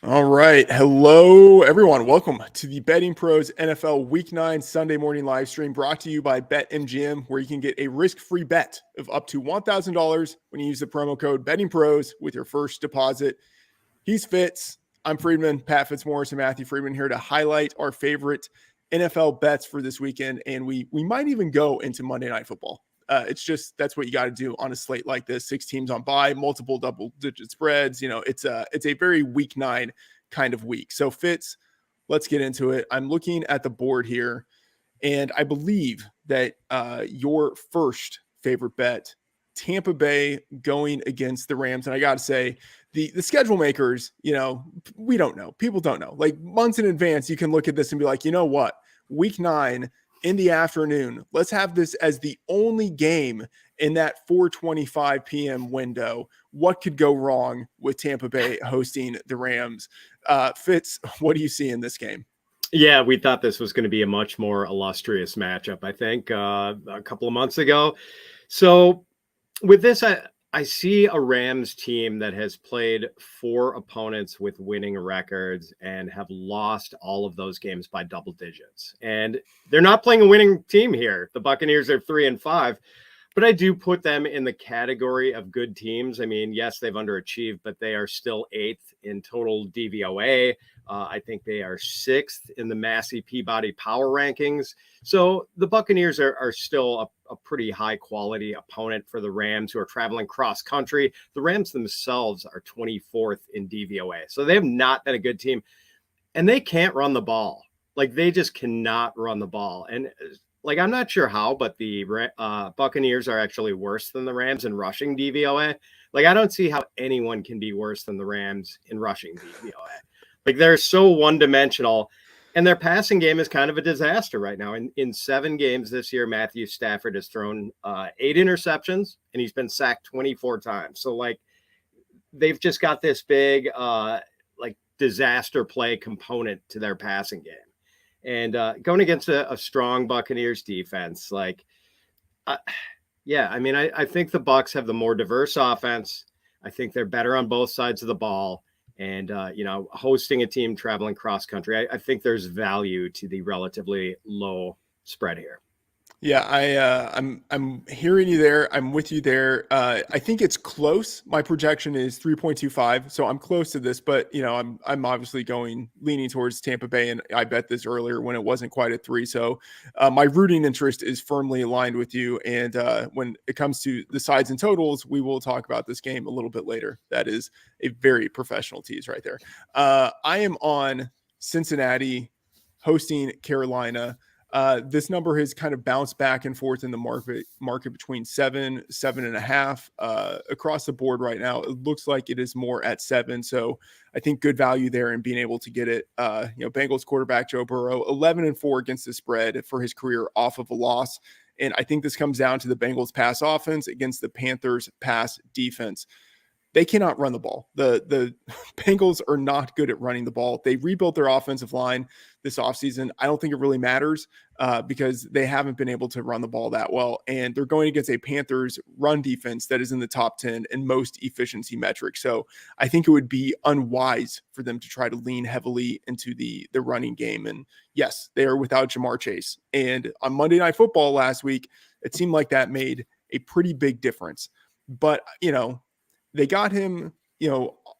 All right. Hello, everyone. Welcome to the Betting Pros NFL Week 9 Sunday morning live stream brought to you by BetMGM, where you can get a risk-free bet of up to $1,000 when you use the promo code BettingPros with your first deposit. He's Fitz. I'm Freedman, Pat Fitzmaurice, and Matthew Freedman here to highlight our favorite NFL bets for this weekend. And we might even go into Monday Night Football. It's just that's what you got to do on a slate like this. 6 teams on bye, multiple double-digit spreads. It's a very week 9 kind of week. So Fitz, let's get into it. I'm looking at the board here, and I believe that your first favorite bet, Tampa Bay going against the Rams. And I got to say, the schedule makers, we don't know. People don't know. Like months in advance, you can look at this and be like, you know what? Week 9 in the afternoon, let's have this as the only game in that 4:25 p.m. window. What could go wrong with Tampa Bay hosting the Rams? Fitz, what do you see in this game? Yeah, we thought this was going to be a much more illustrious matchup, I think, a couple of months ago. So with this, I see a Rams team that has played 4 opponents with winning records and have lost all of those games by double digits. And they're not playing a winning team here. The Buccaneers are 3-5, but I do put them in the category of good teams. I mean, yes, they've underachieved, but they are still 8th in total DVOA. I think they are 6th in the Massey Peabody power rankings. So the Buccaneers are still a pretty high quality opponent for the Rams, who are traveling cross country. The Rams themselves are 24th in DVOA. So they have not been a good team, and they can't run the ball. Like, they just cannot run the ball. And like, I'm not sure how, but the Buccaneers are actually worse than the Rams in rushing DVOA. Like, I don't see how anyone can be worse than the Rams in rushing DVOA. Like, they're so one-dimensional, and their passing game is kind of a disaster right now. In 7 games this year, Matthew Stafford has thrown 8 interceptions, and he's been sacked 24 times. So, like, they've just got this big, disaster play component to their passing game. And going against a strong Buccaneers defense, I think the Bucs have the more diverse offense. I think they're better on both sides of the ball. And, hosting a team traveling cross country, I think there's value to the relatively low spread here. Yeah, I'm hearing you there. I'm with you there. I think it's close. My projection is 3.25, so I'm close to this. But I'm obviously leaning towards Tampa Bay, and I bet this earlier when it wasn't quite at 3. So my rooting interest is firmly aligned with you. And when it comes to the sides and totals, we will talk about this game a little bit later. That is a very professional tease right there. I am on Cincinnati hosting Carolina. This number has kind of bounced back and forth in the market between 7.5 across the board right now. It looks like it is more at 7. So I think good value there in being able to get it. Bengals quarterback Joe Burrow, 11-4 against the spread for his career off of a loss. And I think this comes down to the Bengals pass offense against the Panthers pass defense. They cannot run the ball. The Bengals are not good at running the ball. They rebuilt their offensive line this offseason. I don't think it really matters because they haven't been able to run the ball that well. And they're going against a Panthers run defense that is in the top 10 in most efficiency metrics. So I think it would be unwise for them to try to lean heavily into the running game. And yes, they are without Jamar Chase. And on Monday Night Football last week, it seemed like that made a pretty big difference. But, they got him,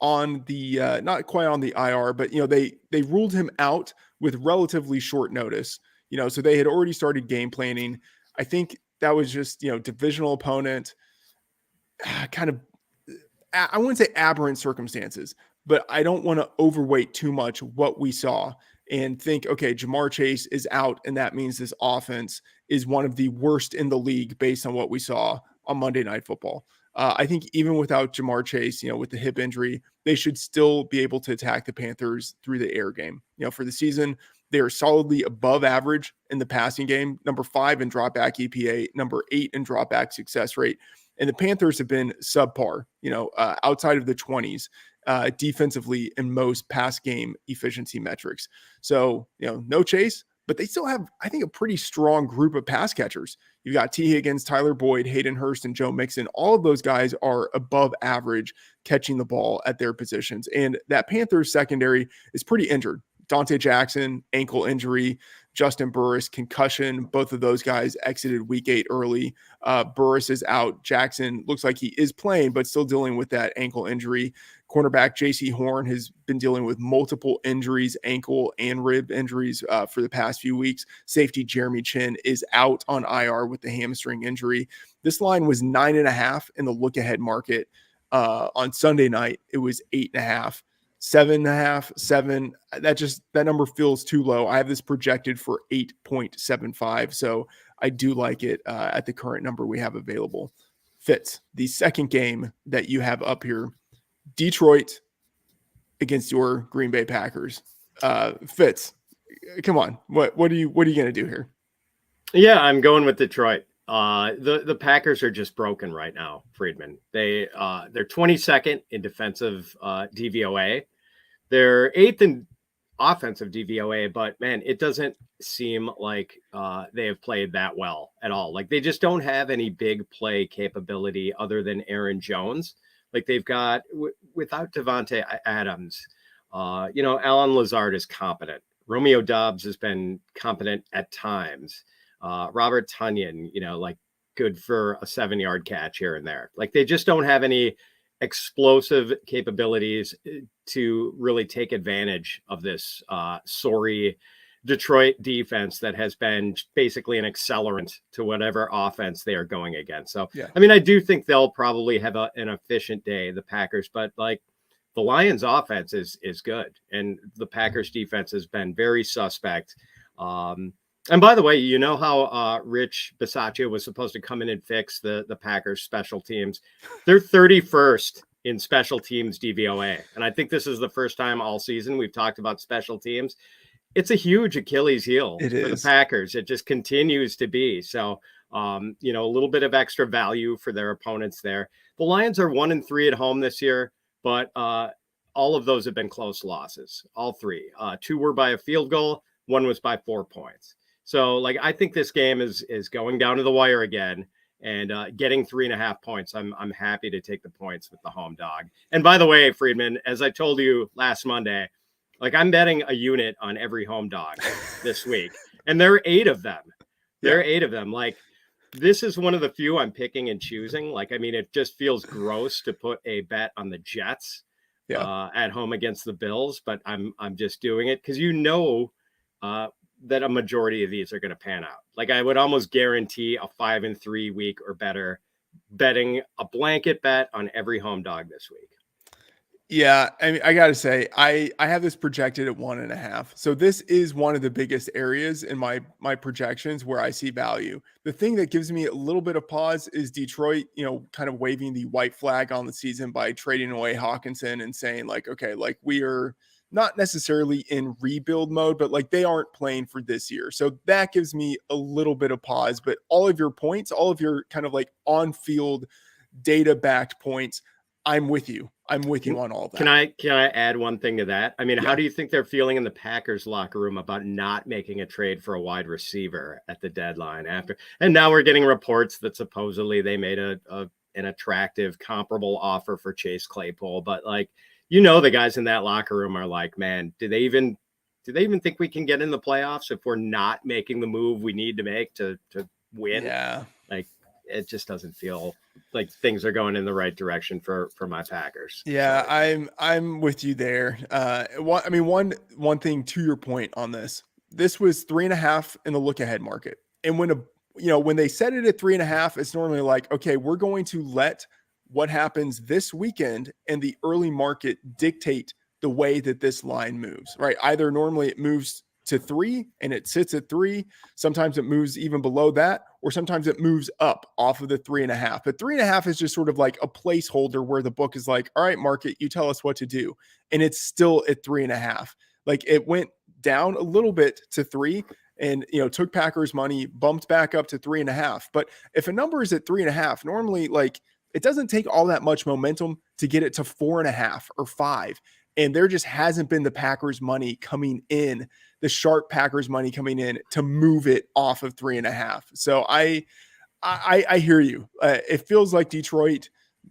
on the not quite on the IR, but they ruled him out with relatively short notice. So they had already started game planning. I think that was just divisional opponent, kind of, I wouldn't say aberrant circumstances, but I don't want to overweight too much what we saw and think, okay, Jamar Chase is out, and that means this offense is one of the worst in the league based on what we saw on Monday Night Football. I think even without Jamar Chase, with the hip injury, they should still be able to attack the Panthers through the air game. For the season, they are solidly above average in the passing game, number 5 in dropback EPA, number 8 in dropback success rate. And the Panthers have been subpar, outside of the 20s defensively in most pass game efficiency metrics. So, no Chase, but they still have, I think, a pretty strong group of pass catchers. You've got T. Higgins, Tyler Boyd, Hayden Hurst, and Joe Mixon. All of those guys are above average catching the ball at their positions. And that Panthers secondary is pretty injured. Dante Jackson, ankle injury, Justin Burris, concussion. Both of those guys exited week 8 early. Burris is out. Jackson looks like he is playing, but still dealing with that ankle injury. Cornerback J.C. Horn has been dealing with multiple injuries, ankle and rib injuries for the past few weeks. Safety Jeremy Chin is out on IR with the hamstring injury. This line was 9.5 in the look-ahead market. On Sunday night, it was 8.5. 7.5, 7. That number feels too low. I have this projected for 8.75. So I do like it at the current number we have available. Fitz, the second game that you have up here, Detroit against your Green Bay Packers. Fitz, come on. What are you going to do here? Yeah, I'm going with Detroit. The Packers are just broken right now, Freedman. They're 22nd in defensive DVOA. They're 8th in offensive DVOA, but man, it doesn't seem like they have played that well at all. Like they just don't have any big play capability other than Aaron Jones. Like they've got without Devontae Adams, Alan Lazard is competent. Romeo Doubs has been competent at times. Robert Tonyan, good for a 7-yard catch here and there. Like they just don't have any explosive capabilities to really take advantage of this sorry Detroit defense that has been basically an accelerant to whatever offense they are going against. So, yeah. I mean, I do think they'll probably have an efficient day, the Packers, but like the Lions offense is good. And the Packers defense has been very suspect. And by the way, you know how Rich Bisaccia was supposed to come in and fix the Packers special teams? They're 31st in special teams DVOA. And I think this is the first time all season we've talked about special teams. It's a huge Achilles heel for the Packers. It just continues to be. So, a little bit of extra value for their opponents there. The Lions are 1-3 at home this year, but all of those have been close losses. All 3. 2 were by a field goal. 1 was by 4 points. So, I think this game is going down to the wire again and getting 3.5 points. I'm happy to take the points with the home dog. And by the way, Freedman, as I told you last Monday, I'm betting a unit on every home dog this week, and there are 8 of them. There are 8 of them. This is one of the few I'm picking and choosing. It just feels gross to put a bet on the Jets at home against the Bills, but I'm just doing it because that a majority of these are going to pan out. I would almost guarantee a 5-3 week or better betting a blanket bet on every home dog this week. Yeah, I mean, I got to say, I have this projected at 1.5. So this is one of the biggest areas in my projections where I see value. The thing that gives me a little bit of pause is Detroit, kind of waving the white flag on the season by trading away Hawkinson and saying okay, we are not necessarily in rebuild mode, but they aren't playing for this year. So that gives me a little bit of pause, but all of your points, all of your kind of on-field data-backed points, I'm with you. I'm with you on all that. Can I add one thing to that? I mean, how do you think they're feeling in the Packers locker room about not making a trade for a wide receiver at the deadline after? And now we're getting reports that supposedly they made an attractive comparable offer for Chase Claypool, but the guys in that locker room are man, do they even think we can get in the playoffs if we're not making the move we need to make to win? Yeah. It just doesn't feel like things are going in the right direction for my Packers. Yeah, so. I'm with you there. One thing to your point on this was 3.5 in the look ahead market. And when they set it at 3.5, it's normally okay, we're going to let what happens this weekend and the early market dictate the way that this line moves, right? Either normally it moves to 3 and it sits at 3. Sometimes it moves even below that, or sometimes it moves up off of the 3.5. But 3.5 is just sort of a placeholder where the book is all right, market, you tell us what to do. And it's still at 3.5. It went down a little bit to 3 and, took Packers money, bumped back up to 3.5. But if a number is at 3.5, normally it doesn't take all that much momentum to get it to 4.5 or 5. And there just hasn't been the Packers money coming in, the sharp Packers money coming in to move it off of 3.5. So I hear you. It feels like Detroit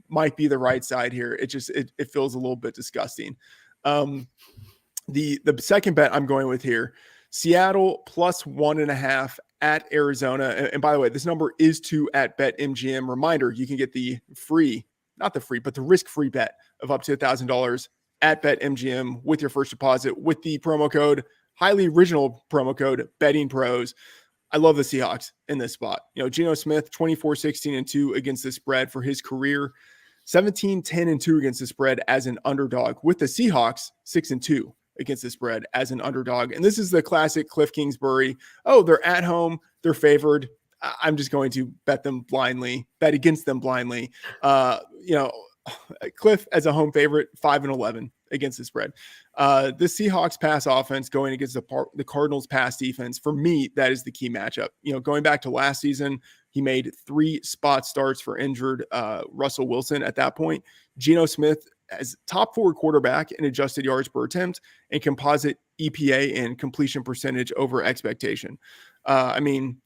might be the right side here. It feels a little bit disgusting. The second bet I'm going with here, Seattle plus 1.5 at Arizona. And by the way, this number is 2 at BetMGM. Reminder, you can get the risk-free bet of up to $1,000 at BetMGM with your first deposit with the promo code, highly original promo code, BettingPros. I love the Seahawks in this spot. Geno Smith, 24-16-2 against the spread for his career, 17-10-2 against the spread as an underdog, with the Seahawks 6-2 against the spread as an underdog. And this is the classic Cliff Kingsbury. Oh, they're at home, they're favored, I'm just going to bet against them blindly. Cliff as a home favorite, 5-11 against the spread. The Seahawks pass offense going against the Cardinals pass defense. For me, that is the key matchup. Going back to last season, he made 3 spot starts for injured Russell Wilson at that point. Geno Smith as top 4 quarterback in adjusted yards per attempt and composite EPA and completion percentage over expectation.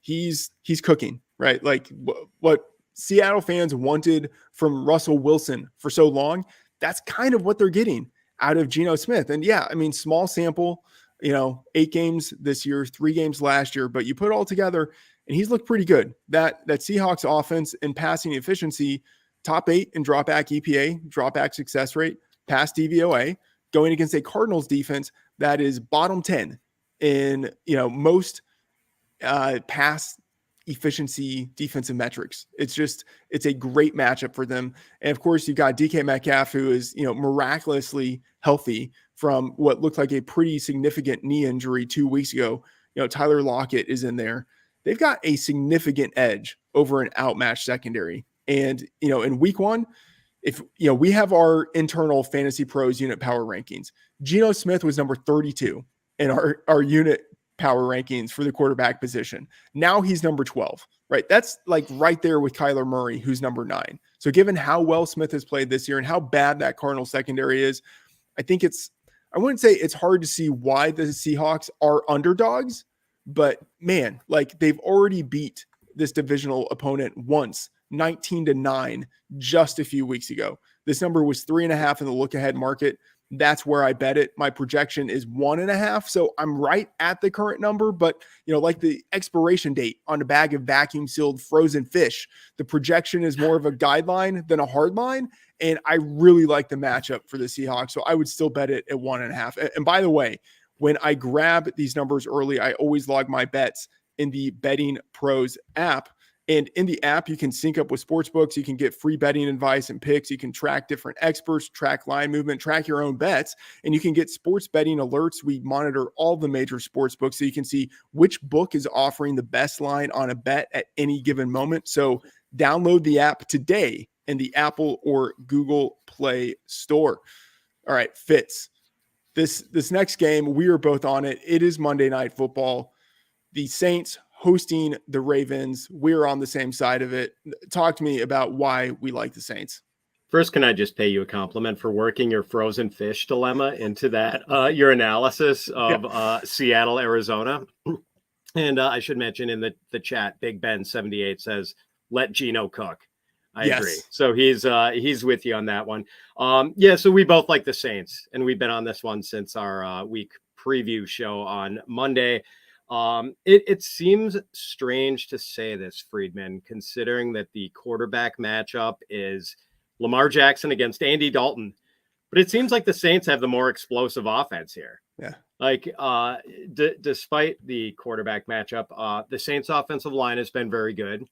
He's cooking, right? Like what Seattle fans wanted from Russell Wilson for so long, that's kind of what they're getting out of Geno Smith. And small sample, 8 games this year, 3 games last year, but you put it all together and he's looked pretty good. That Seahawks offense and passing efficiency, top 8 in dropback EPA, dropback success rate, pass DVOA, going against a Cardinals defense that is bottom 10 in, most pass efficiency defensive metrics. It's a great matchup for them. And of course, you got DK Metcalf, who is, miraculously healthy from what looked like a pretty significant knee injury 2 weeks ago. Tyler Lockett is in there. They've got a significant edge over an outmatched secondary. And, in week 1, if, we have our internal Fantasy Pros unit power rankings. Geno Smith was number 32 in our unit power rankings for the quarterback position. Now he's number 12, right? That's like right there with Kyler Murray, who's number 9. So given how well Smith has played this year and how bad that Cardinal secondary is, I wouldn't say it's hard to see why the Seahawks are underdogs, but man, like they've already beat this divisional opponent once, 19-9, just a few weeks ago. This number was 3.5 in the look ahead market. That's where I bet it. My projection is 1.5. So I'm right at the current number, but like the expiration date on a bag of vacuum sealed frozen fish, the projection is more of a guideline than a hard line. And I really like the matchup for the Seahawks. So I would still bet it at 1.5. And by the way, when I grab these numbers early, I always log my bets in the Betting Pros app. And in the app, you can sync up with sportsbooks. You can get free betting advice and picks. You can track different experts, track line movement, track your own bets, and you can get sports betting alerts. We monitor all the major sportsbooks so you can see which book is offering the best line on a bet at any given moment. So download the app today in the Apple or Google Play Store. All right, Fitz. This next game, we are both on it. It is Monday Night Football. The Saints hosting the Ravens. We're on the same side of it. Talk to me about why we like the Saints. First, can I just pay you a compliment for working your frozen fish dilemma into that, your analysis of Seattle, Arizona? And I should mention in the chat, Big Ben 78 says, let Geno cook. I agree. So he's with you on that one. So we both like the Saints, and we've been on this one since our week preview show on Monday. It seems strange to say this, Freedman, considering that the quarterback matchup is Lamar Jackson against Andy Dalton, but it seems like the Saints have the more explosive offense here. Yeah. Like, despite the quarterback matchup, the Saints offensive line has been very good.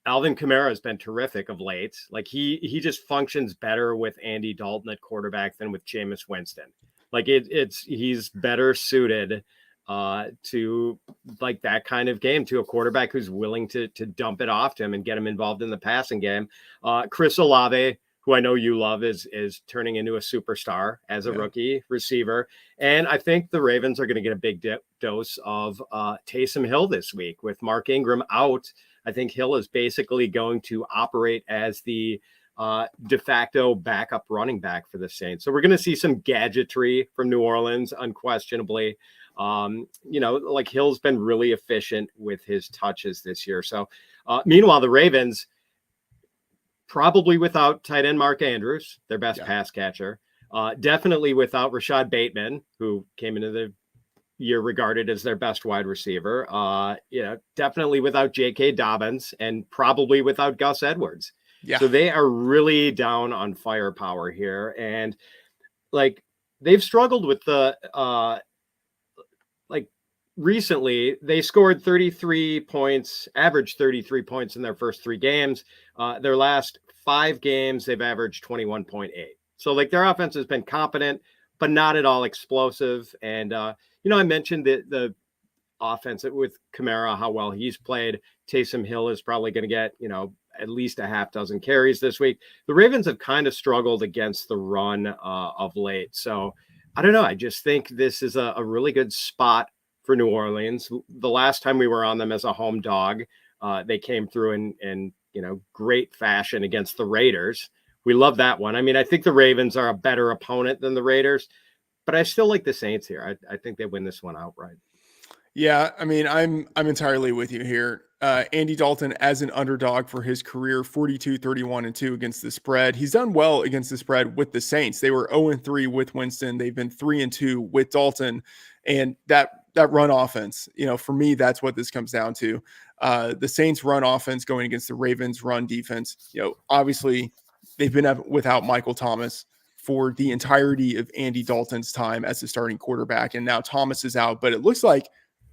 Alvin Kamara has been terrific of late. Like he just functions better with Andy Dalton at quarterback than with Jameis Winston. Like he's better suited to like that kind of game, to a quarterback who's willing to dump it off to him and get him involved in the passing game. Chris Olave, who I know you love, is turning into a superstar as a rookie receiver. And I think the Ravens are going to get a big dose of Taysom Hill this week with Mark Ingram out. I think Hill is basically going to operate as the de facto backup running back for the Saints. So we're going to see some gadgetry from New Orleans, unquestionably. Like Hill's been really efficient with his touches this year. So meanwhile, the Ravens, probably without tight end Mark Andrews, their best pass catcher, definitely without Rashad Bateman, who came into the year regarded as their best wide receiver, definitely without J.K. Dobbins, and probably without Gus Edwards. Yeah. So they are really down on firepower here. And like they've struggled with the recently they scored 33 points, averaged 33 points in their first 3 games. Their last 5 games, they've averaged 21.8. So like their offense has been competent, but not at all explosive. And, I mentioned the offense with Kamara, how well he's played. Taysom Hill is probably going to get, at least a half dozen carries this week. The Ravens have kind of struggled against the run of late. So I don't know. I just think this is a really good spot for New Orleans. The last time we were on them as a home dog, they came through in great fashion against the Raiders. We love that one. I mean, I think the Ravens are a better opponent than the Raiders, but I still like the Saints here. I think they win this one outright. Yeah, I mean, I'm entirely with you here. Andy Dalton as an underdog for his career, 42, 31, and 2 against the spread. He's done well against the spread with the Saints. They were 0-3 with Winston. They've been 3-2 with Dalton. And that run offense, for me, that's what this comes down to. The Saints run offense going against the Ravens run defense. Obviously they've been without Michael Thomas for the entirety of Andy Dalton's time as the starting quarterback. And now Thomas is out, but it looks like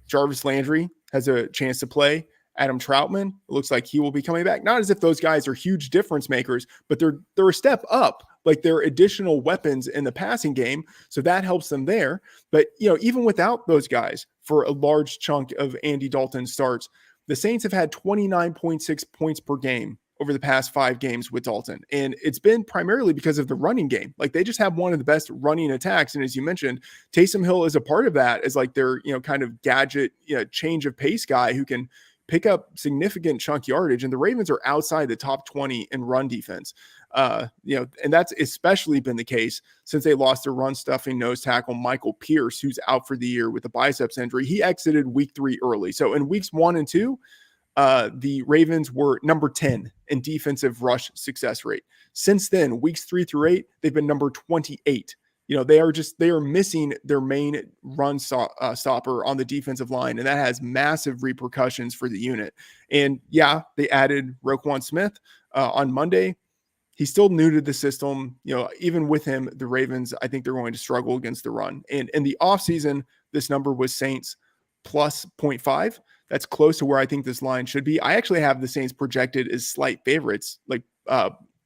Jarvis Landry has a chance to play. Adam Troutman, it looks like he will be coming back. Not as if those guys are huge difference makers, but they're a step up. Like they're additional weapons in the passing game. So that helps them there. But, even without those guys for a large chunk of Andy Dalton's starts, the Saints have had 29.6 points per game over the past 5 games with Dalton. And it's been primarily because of the running game. Like they just have one of the best running attacks. And as you mentioned, Taysom Hill is a part of that as like their, kind of gadget, change of pace guy who can pick up significant chunk yardage. And the Ravens are outside the top 20 in run defense. And that's especially been the case since they lost their run stuffing nose tackle, Michael Pierce, who's out for the year with a biceps injury. He exited week 3 early. So in weeks 1 and 2, the Ravens were number 10 in defensive rush success rate. Since then, weeks 3 through 8, they've been number 28. They are missing their main run stopper on the defensive line, and that has massive repercussions for the unit. And yeah, they added Roquan Smith on Monday. He's still new to the system. Even with him, the Ravens, I think they're going to struggle against the run. And in the offseason, this number was Saints plus 0.5. That's close to where I think this line should be. I actually have the Saints projected as slight favorites, like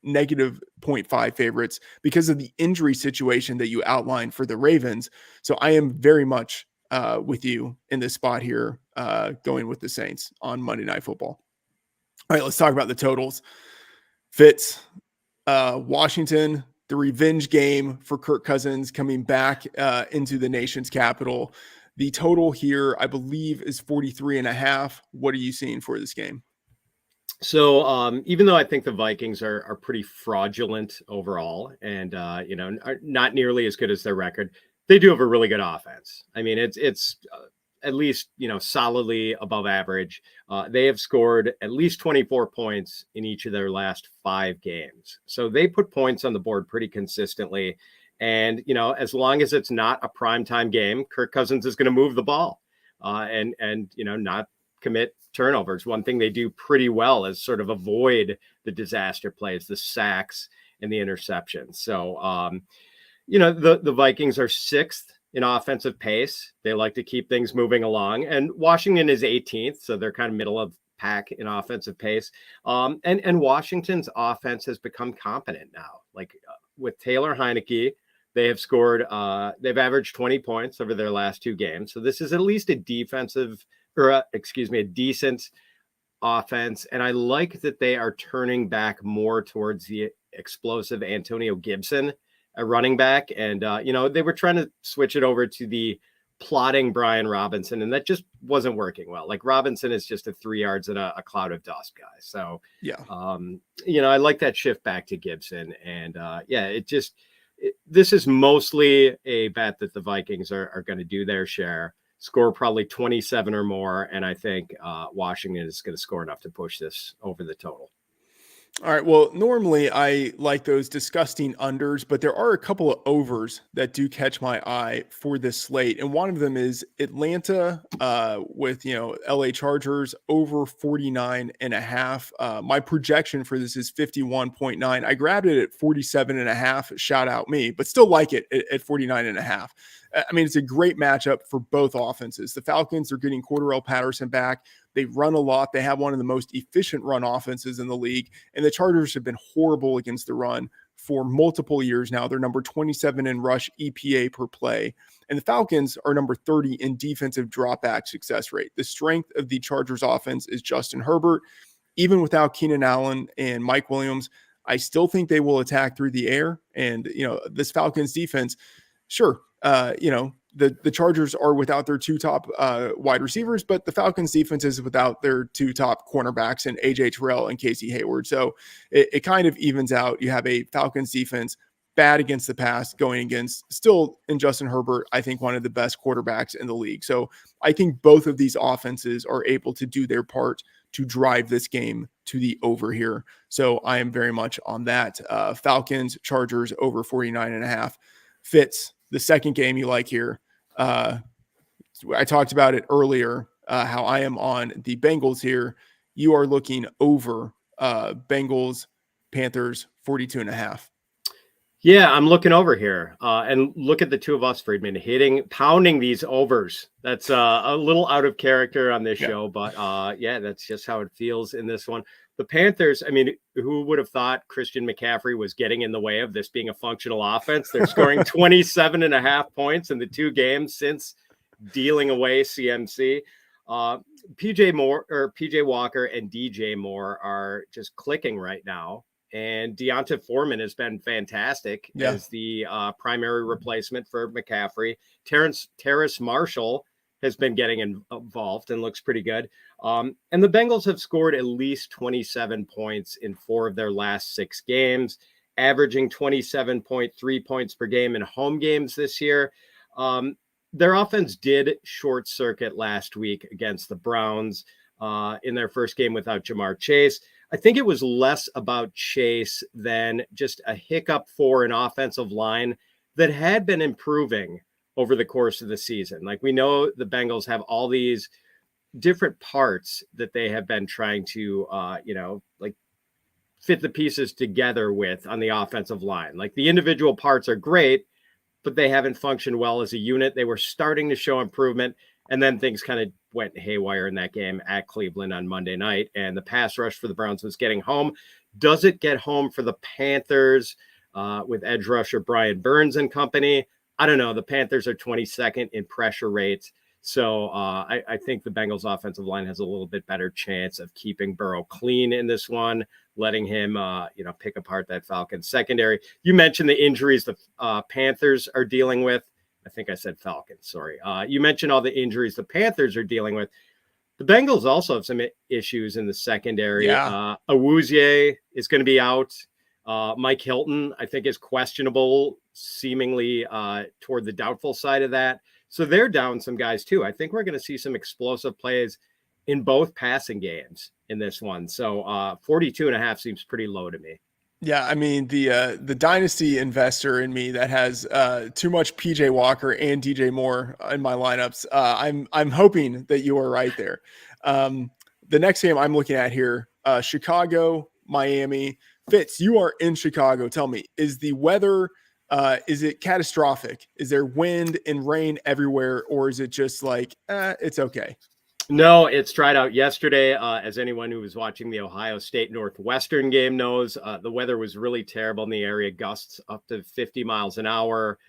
negative 0.5 favorites because of the injury situation that you outlined for the Ravens. So I am very much with you in this spot here, going with the Saints on Monday Night Football. All right, let's talk about the totals. Fitz, Washington, the revenge game for Kirk Cousins coming back into the nation's capital. The total here, I believe, is 43.5. What are you seeing for this game? So even though I think the Vikings are pretty fraudulent overall and, are not nearly as good as their record, they do have a really good offense. I mean, it's at least, solidly above average. They have scored at least 24 points in each of their last 5 games. So they put points on the board pretty consistently. And, as long as it's not a primetime game, Kirk Cousins is going to move the ball and not commit turnovers. One thing they do pretty well is sort of avoid the disaster plays, the sacks and the interceptions. So, the Vikings are 6th in offensive pace. They like to keep things moving along. And Washington is 18th, so they're kind of middle of pack in offensive pace. And Washington's offense has become competent now. Like with Taylor Heineke, they have scored, they've averaged 20 points over their last 2 games. So this is at least a decent offense. And I like that they are turning back more towards the explosive Antonio Gibson, a running back. And, they were trying to switch it over to the plotting Brian Robinson, and that just wasn't working well. Like Robinson is just a 3 yards in a cloud of dust guy. So, Yeah. I like that shift back to Gibson. And this is mostly a bet that the Vikings are going to do their share, score probably 27 or more. And I think Washington is going to score enough to push this over the total. All right. Well, normally I like those disgusting unders, but there are a couple of overs that do catch my eye for this slate. And one of them is Atlanta with, LA Chargers over 49.5. My projection for this is 51.9. I grabbed it at 47.5. Shout out me, but still like it at 49.5. I mean, it's a great matchup for both offenses. The Falcons are getting Cordarrelle Patterson back. They run a lot. They have one of the most efficient run offenses in the league. And the Chargers have been horrible against the run for multiple years now. They're number 27 in rush EPA per play. And the Falcons are number 30 in defensive dropback success rate. The strength of the Chargers offense is Justin Herbert. Even without Keenan Allen and Mike Williams, I still think they will attack through the air. And, this Falcons defense, sure, the Chargers are without their two top wide receivers, but the Falcons defense is without their two top cornerbacks and AJ Terrell and Casey Hayward. So it kind of evens out. You have a Falcons defense bad against the pass going against still in Justin Herbert, I think one of the best quarterbacks in the league. So I think both of these offenses are able to do their part to drive this game to the over here. So I am very much on that. Falcons, Chargers over 49.5. Fitz, the second game you like here. I talked about it earlier, how I am on the Bengals here. You are looking over Bengals, Panthers, 42.5. Yeah, I'm looking over here and look at the two of us, Freedman, pounding these overs. That's a little out of character on this show, but that's just how it feels in this one. The Panthers, I mean, who would have thought Christian McCaffrey was getting in the way of this being a functional offense? They're scoring 27.5 points in the two games since dealing away CMC. PJ Walker and DJ Moore are just clicking right now. And Deonta Foreman has been fantastic as the primary replacement for McCaffrey. Terrace Marshall has been getting involved and looks pretty good. And the Bengals have scored at least 27 points in 4 of their last 6 games, averaging 27.3 points per game in home games this year. Their offense did short circuit last week against the Browns in their first game without Jamar Chase. I think it was less about Chase than just a hiccup for an offensive line that had been improving over the course of the season. Like, we know the Bengals have all these different parts that they have been trying to, fit the pieces together with on the offensive line. Like, the individual parts are great, but they haven't functioned well as a unit. They were starting to show improvement, and then things kind of went haywire in that game at Cleveland on Monday night, and the pass rush for the Browns was getting home. Does it get home for the Panthers with edge rusher Brian Burns and company? I don't know. The Panthers are 22nd in pressure rates. So I think the Bengals offensive line has a little bit better chance of keeping Burrow clean in this one, letting him, pick apart that Falcons secondary. You mentioned the injuries the Panthers are dealing with. I think I said Falcons. Sorry. You mentioned all the injuries the Panthers are dealing with. The Bengals also have some issues in the secondary. Awuzie is going to be out. Mike Hilton, I think, is questionable, seemingly toward the doubtful side of that. So they're down some guys too. I think we're going to see some explosive plays in both passing games in this one. So 42.5 seems pretty low to me. Yeah, I mean, the dynasty investor in me that has too much PJ Walker and DJ Moore in my lineups, I'm hoping that you are right there. The next game I'm looking at here, Chicago, Miami. Fitz, you are in Chicago. Tell me, is the weather, is it catastrophic? Is there wind and rain everywhere, or is it just like, it's okay? No, it's dried out yesterday. As anyone who was watching the Ohio State Northwestern game knows, the weather was really terrible in the area. Gusts up to 50 miles an hour,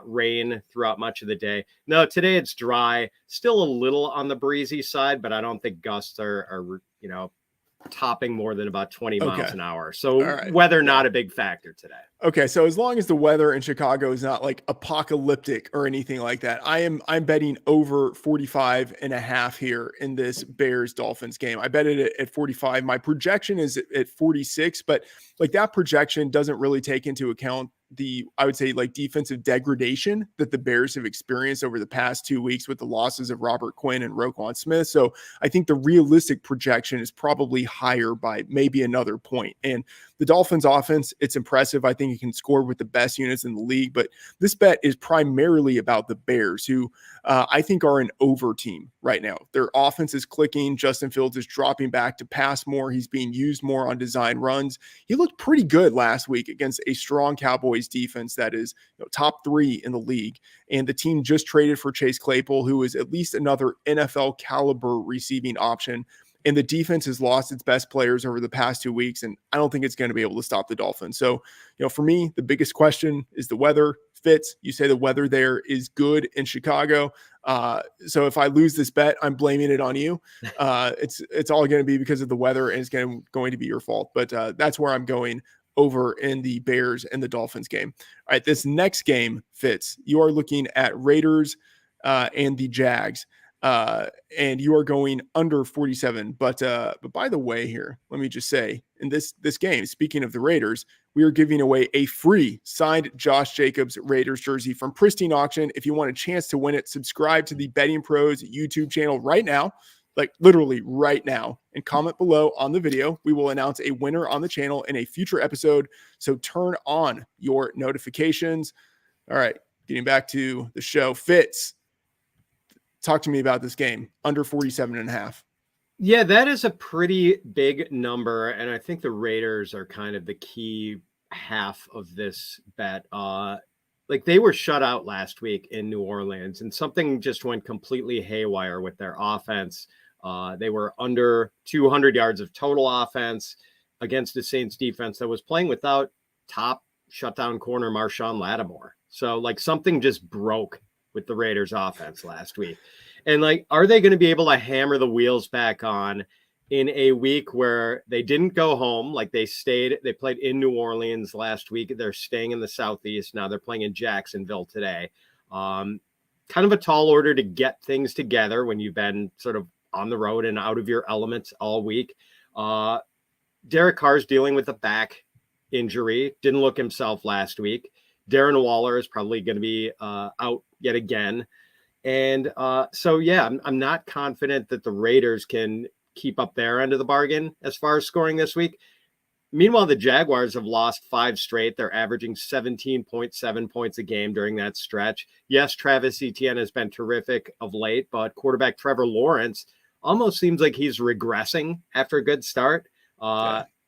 rain throughout much of the day. No, today it's dry, still a little on the breezy side, but I don't think gusts are topping more than about 20 Okay. miles an hour. So All right. weather, not a big factor today. Okay, so as long as the weather in Chicago is not like apocalyptic or anything like that, I'm betting over 45.5 here in this Bears Dolphins game. I bet it at 45. My projection is at 46, but like that projection doesn't really take into account the, I would say, like defensive degradation that the Bears have experienced over the past 2 weeks with the losses of Robert Quinn and Roquan Smith. So I think the realistic projection is probably higher by maybe another point. And the Dolphins offense, it's impressive. I think it can score with the best units in the league, but this bet is primarily about the Bears, who I think are an over team right now. Their offense is clicking. Justin Fields is dropping back to pass more. He's being used more on design runs. He looked pretty good last week against a strong Cowboys defense that is top 3 in the league. And the team just traded for Chase Claypool, who is at least another NFL caliber receiving option. And the defense has lost its best players over the past 2 weeks, and I don't think it's going to be able to stop the Dolphins. So, for me, the biggest question is the weather. Fitz, you say the weather there is good in Chicago. So if I lose this bet, I'm blaming it on you. It's all going to be because of the weather, and it's going to be your fault. But that's where I'm going over in the Bears and the Dolphins game. All right, this next game, Fitz, you are looking at Raiders and the Jags. And you are going under 47. But by the way here, let me just say, in this game, speaking of the Raiders, we are giving away a free signed Josh Jacobs Raiders jersey from Pristine Auction. If you want a chance to win it, subscribe to the BettingPros YouTube channel right now, like literally right now, and comment below on the video. We will announce a winner on the channel in a future episode. So turn on your notifications. All right, getting back to the show. Fitz, talk to me about this game, under 47.5. Yeah, that is a pretty big number. And I think the Raiders are kind of the key half of this bet. Like they were shut out last week in New Orleans, and something just went completely haywire with their offense. They were under 200 yards of total offense against the Saints defense that was playing without top shutdown corner Marshawn Lattimore. So like something just broke with the Raiders offense last week. And like, are they going to be able to hammer the wheels back on in a week where they didn't go home? Like they played in New Orleans last week. They're staying in the Southeast. Now they're playing in Jacksonville today. Kind of a tall order to get things together when you've been sort of on the road and out of your elements all week. Derek Carr's dealing with a back injury. Didn't look himself last week. Darren Waller is probably going to be out yet again. And so, yeah, I'm not confident that the Raiders can keep up their end of the bargain as far as scoring this week. Meanwhile, the Jaguars have lost 5 straight. They're averaging 17.7 points a game during that stretch. Yes, Travis Etienne has been terrific of late, but quarterback Trevor Lawrence almost seems like he's regressing after a good start.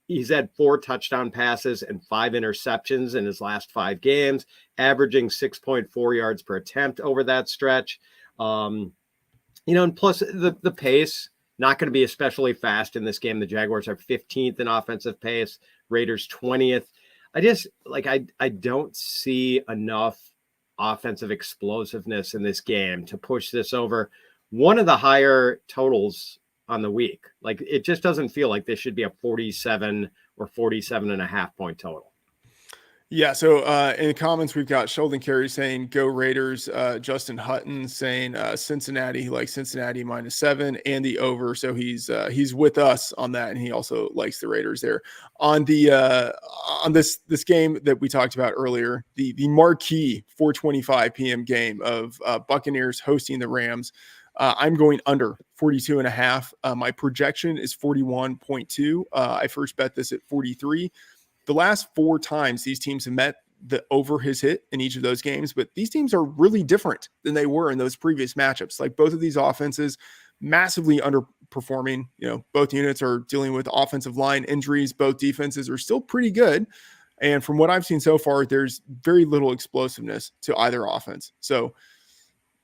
He's had 4 touchdown passes and 5 interceptions in his last 5 games, averaging 6.4 yards per attempt over that stretch. And plus the pace, not going to be especially fast in this game. The Jaguars are 15th in offensive pace, Raiders 20th. I don't see enough offensive explosiveness in this game to push this over one of the higher totals on the week. Like it just doesn't feel like this should be a 47 or 47.5 point total. Yeah. So in the comments, we've got Sheldon Carey saying go Raiders. Justin Hutton saying Cincinnati. He likes Cincinnati -7 and the over. So he's with us on that, and he also likes the Raiders there. On the on this game that we talked about earlier, the marquee 4:25 p.m. game of Buccaneers hosting the Rams. I'm going under 42.5. My projection is 41.2. I first bet this at 43. The last 4 times these teams have met, the over has hit in each of those games, but these teams are really different than they were in those previous matchups. Like both of these offenses massively underperforming. Both units are dealing with offensive line injuries. Both defenses are still pretty good. And from what I've seen so far, there's very little explosiveness to either offense. So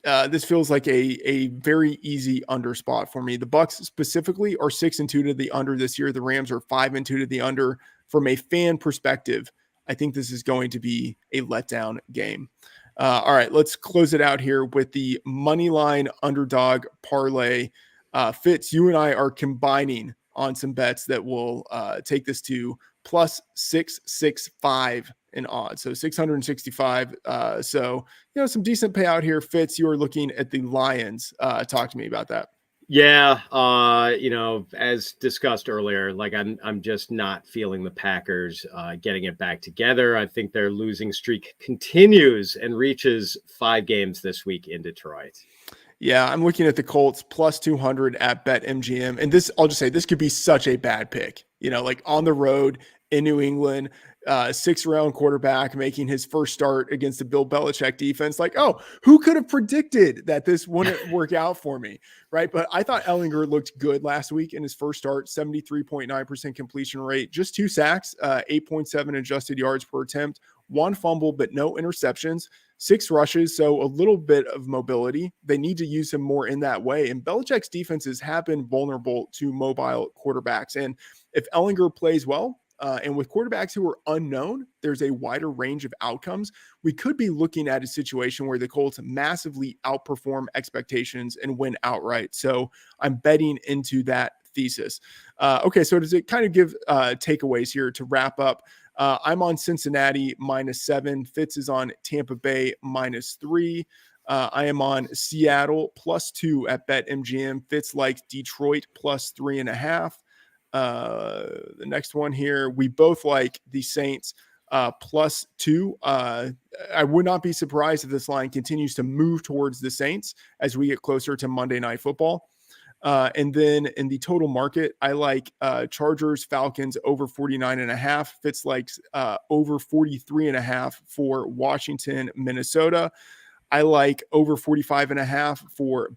this feels like a very easy under spot for me. The Bucks specifically are 6-2 to the under this year. The Rams are 5-2 to the under. From a fan perspective, I think this is going to be a letdown game. All right, let's close it out here with the moneyline underdog parlay. Fitz, you and I are combining on some bets that will take this to plus 665 in odds. So 665. So, some decent payout here. Fitz, you are looking at the Lions. Talk to me about that. Yeah, as discussed earlier, like I'm just not feeling the Packers getting it back together. I think their losing streak continues and reaches 5 games this week in Detroit. Yeah, I'm looking at the Colts plus 200 at BetMGM. And this, I'll just say, this could be such a bad pick. Like on the road in New England, 6th-round quarterback making his first start against the Bill Belichick defense. Like, oh, who could have predicted that this wouldn't work out for me, right? But I thought Ellinger looked good last week in his first start, 73.9% completion rate, just 2 sacks, 8.7 adjusted yards per attempt, 1 fumble, but no interceptions. 6 rushes, so a little bit of mobility. They need to use him more in that way. And Belichick's defenses have been vulnerable to mobile quarterbacks. And if Ellinger plays well, and with quarterbacks who are unknown, there's a wider range of outcomes. We could be looking at a situation where the Colts massively outperform expectations and win outright. So I'm betting into that thesis. Okay, so does it kind of give takeaways here to wrap up? I'm on Cincinnati -7. Fitz is on Tampa Bay -3. I am on Seattle +2 at BetMGM. Fitz likes Detroit +3.5. The next one here, we both like the Saints +2. I would not be surprised if this line continues to move towards the Saints as we get closer to Monday Night Football. And then in the total market, I like Chargers, Falcons over 49.5. Fitz likes over 43.5 for Washington, Minnesota. I like over 45.5 for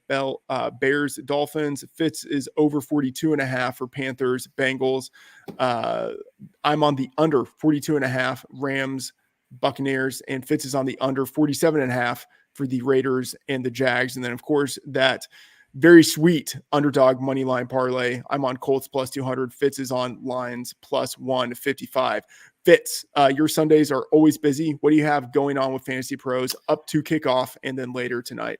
Bears, Dolphins. Fitz is over 42.5 for Panthers, Bengals. I'm on the under 42.5 Rams, Buccaneers, and Fitz is on the under 47.5 for the Raiders and the Jags. And then, of course, that very sweet underdog money line parlay. I'm on Colts +200. Fitz is on Lions +155. Fitz, your Sundays are always busy. What do you have going on with Fantasy Pros up to kickoff and then later tonight?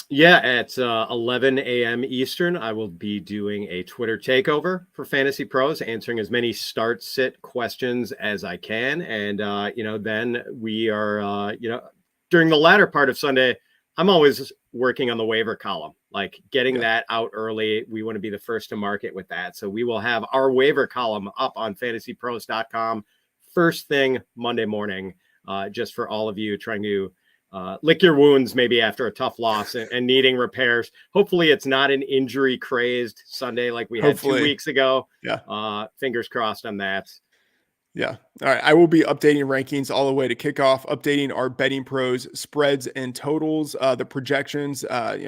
Yeah, at 11 a.m. Eastern, I will be doing a Twitter takeover for Fantasy Pros, answering as many start-sit questions as I can. And, then we are, during the latter part of Sunday, I'm always working on the waiver column, like getting that out early. We want to be the first to market with that. So we will have our waiver column up on fantasypros.com first thing Monday morning, just for all of you trying to lick your wounds maybe after a tough loss and needing repairs. Hopefully it's not an injury crazed Sunday like we had 2 weeks ago. Yeah. Fingers crossed on that. Yeah. All right. I will be updating rankings all the way to kickoff, updating our Betting Pros spreads and totals, the projections,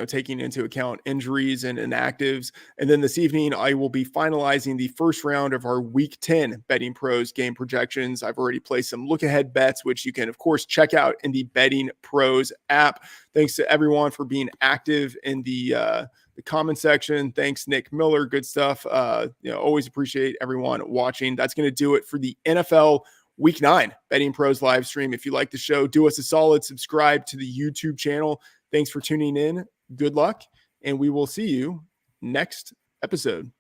taking into account injuries and inactives. And then this evening, I will be finalizing the first round of our Week 10 Betting Pros game projections. I've already placed some look-ahead bets, which you can, of course, check out in the Betting Pros app. Thanks to everyone for being active in the comment section. Thanks, Nick Miller. Good stuff. Always appreciate everyone watching. That's going to do it for the NFL Week 9 Betting Pros live stream. If you like the show, do us a solid, subscribe to the YouTube channel. Thanks for tuning in. Good luck, and we will see you next episode.